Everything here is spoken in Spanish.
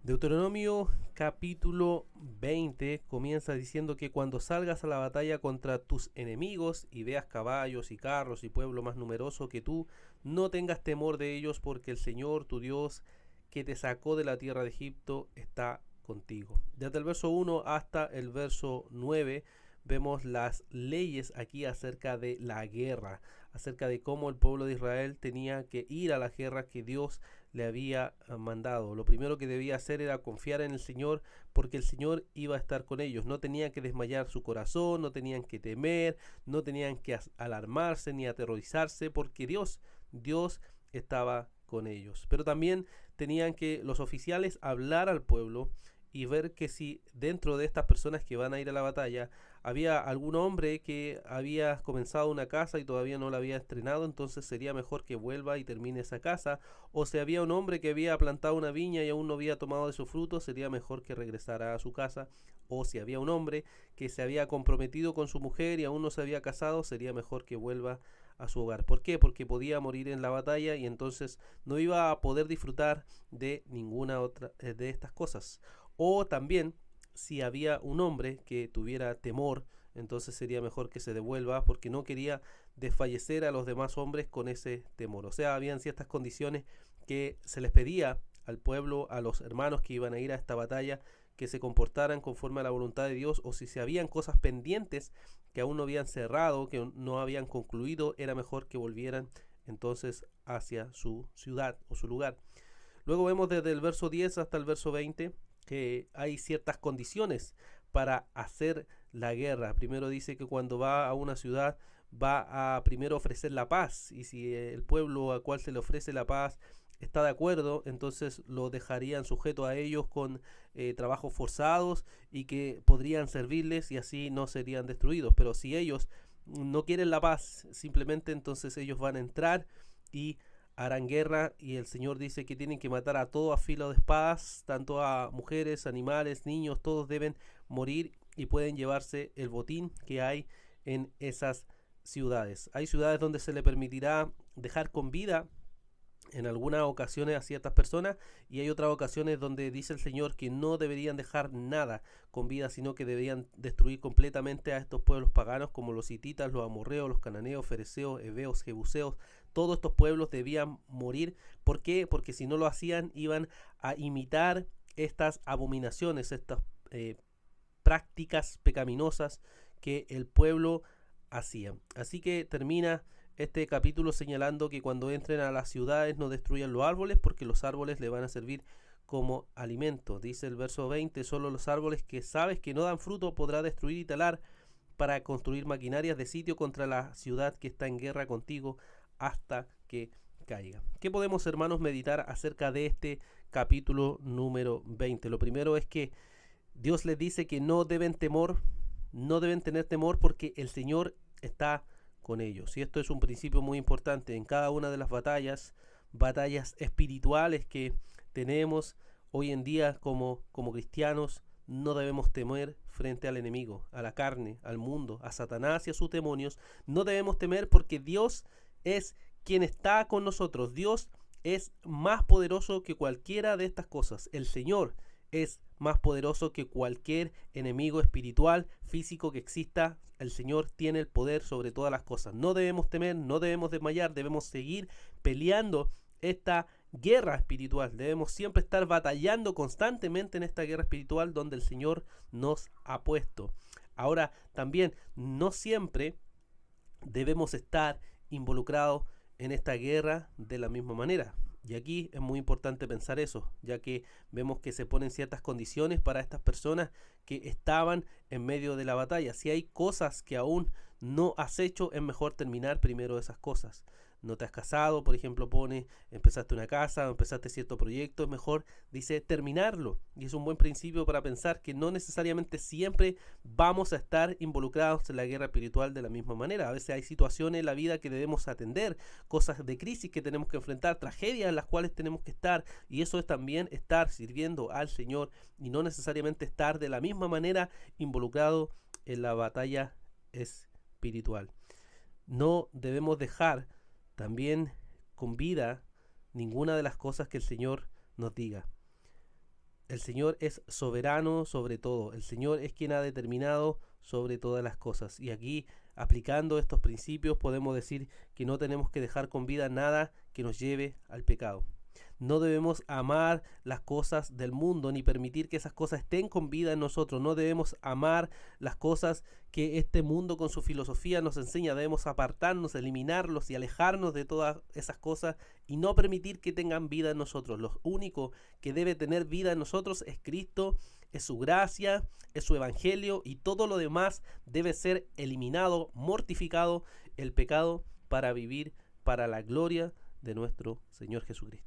Deuteronomio capítulo 20 comienza diciendo que cuando salgas a la batalla contra tus enemigos y veas caballos y carros y pueblo más numeroso que tú, no tengas temor de ellos porque el Señor tu Dios que te sacó de la tierra de Egipto está contigo. Desde el verso 1 hasta el verso 9 vemos las leyes aquí acerca de la guerra, acerca de cómo el pueblo de Israel tenía que ir a la guerra que Dios le había mandado. Lo primero que debía hacer era confiar en el Señor porque el Señor iba a estar con ellos. No tenían que desmayar su corazón, no tenían que temer, no tenían que alarmarse ni aterrorizarse porque Dios estaba con ellos. Pero también tenían que los oficiales hablar al pueblo y ver que si dentro de estas personas que van a ir a la batalla había algún hombre que había comenzado una casa y todavía no la había estrenado, entonces sería mejor que vuelva y termine esa casa. O si había un hombre que había plantado una viña y aún no había tomado de su fruto, sería mejor que regresara a su casa. O si había un hombre que se había comprometido con su mujer y aún no se había casado, sería mejor que vuelva a su hogar. ¿Por qué? Porque podía morir en la batalla y entonces no iba a poder disfrutar de ninguna otra de estas cosas. O también, si había un hombre que tuviera temor, entonces sería mejor que se devuelva porque no quería desfallecer a los demás hombres con ese temor. O sea, habían ciertas condiciones que se les pedía al pueblo, a los hermanos que iban a ir a esta batalla, que se comportaran conforme a la voluntad de Dios, o si se habían cosas pendientes que aún no habían cerrado, que no habían concluido, era mejor que volvieran entonces hacia su ciudad o su lugar. Luego vemos desde el verso 10 hasta el verso 20 que hay ciertas condiciones para hacer la guerra. Primero dice que cuando va a una ciudad va a primero ofrecer la paz, y si el pueblo al cual se le ofrece la paz está de acuerdo, entonces lo dejarían sujeto a ellos con trabajos forzados y que podrían servirles y así no serían destruidos. Pero si ellos no quieren la paz, simplemente entonces ellos van a entrar y harán guerra, y el Señor dice que tienen que matar a todo a filo de espadas, tanto a mujeres, animales, niños, todos deben morir y pueden llevarse el botín que hay en esas ciudades. Hay ciudades donde se le permitirá dejar con vida en algunas ocasiones a ciertas personas, y hay otras ocasiones donde dice el Señor que no deberían dejar nada con vida, sino que deberían destruir completamente a estos pueblos paganos como los hititas, los amorreos, los cananeos, fereceos, heveos, jebuseos. Todos estos pueblos debían morir. ¿Por qué? Porque si no lo hacían iban a imitar estas abominaciones, estas prácticas pecaminosas que el pueblo hacía. Así que termina este capítulo señalando que cuando entren a las ciudades no destruyan los árboles porque los árboles le van a servir como alimento. Dice el verso 20, solo los árboles que sabes que no dan fruto podrá destruir y talar para construir maquinarias de sitio contra la ciudad que está en guerra contigo hasta que caiga. ¿Qué podemos, hermanos, meditar acerca de este capítulo número 20? Lo primero es que Dios les dice que no deben temor, no deben tener temor porque el Señor está con ellos. Y esto es un principio muy importante en cada una de las batallas espirituales que tenemos hoy en día como cristianos. No debemos temer frente al enemigo, a la carne, al mundo, a Satanás y a sus demonios. No debemos temer porque Dios es quien está con nosotros. Dios es más poderoso que cualquiera de estas cosas. El Señor es más poderoso que cualquier enemigo espiritual, físico que exista. El Señor tiene el poder sobre todas las cosas. No debemos temer, no debemos desmayar, debemos seguir peleando esta guerra espiritual. Debemos siempre estar batallando constantemente en esta guerra espiritual donde el Señor nos ha puesto. Ahora, también no siempre debemos estar involucrados en esta guerra de la misma manera. Y aquí es muy importante pensar eso, ya que vemos que se ponen ciertas condiciones para estas personas que estaban en medio de la batalla. Si hay cosas que aún no has hecho, es mejor terminar primero esas cosas. No te has casado, por ejemplo, empezaste una casa, empezaste cierto proyecto, es mejor, dice, terminarlo. Y es un buen principio para pensar que no necesariamente siempre vamos a estar involucrados en la guerra espiritual de la misma manera. A veces hay situaciones en la vida que debemos atender, cosas de crisis que tenemos que enfrentar, tragedias en las cuales tenemos que estar, y eso es también estar sirviendo al Señor y no necesariamente estar de la misma manera involucrado en la batalla espiritual. No debemos dejar también con vida ninguna de las cosas que el Señor nos diga. El Señor es soberano sobre todo. El Señor es quien ha determinado sobre todas las cosas. Y aquí, aplicando estos principios, podemos decir que no tenemos que dejar con vida nada que nos lleve al pecado. No debemos amar las cosas del mundo ni permitir que esas cosas estén con vida en nosotros. No debemos amar las cosas que este mundo con su filosofía nos enseña. Debemos apartarnos, eliminarlos y alejarnos de todas esas cosas y no permitir que tengan vida en nosotros. Lo único que debe tener vida en nosotros es Cristo, es su gracia, es su evangelio, y todo lo demás debe ser eliminado, mortificado el pecado, para vivir para la gloria de nuestro Señor Jesucristo.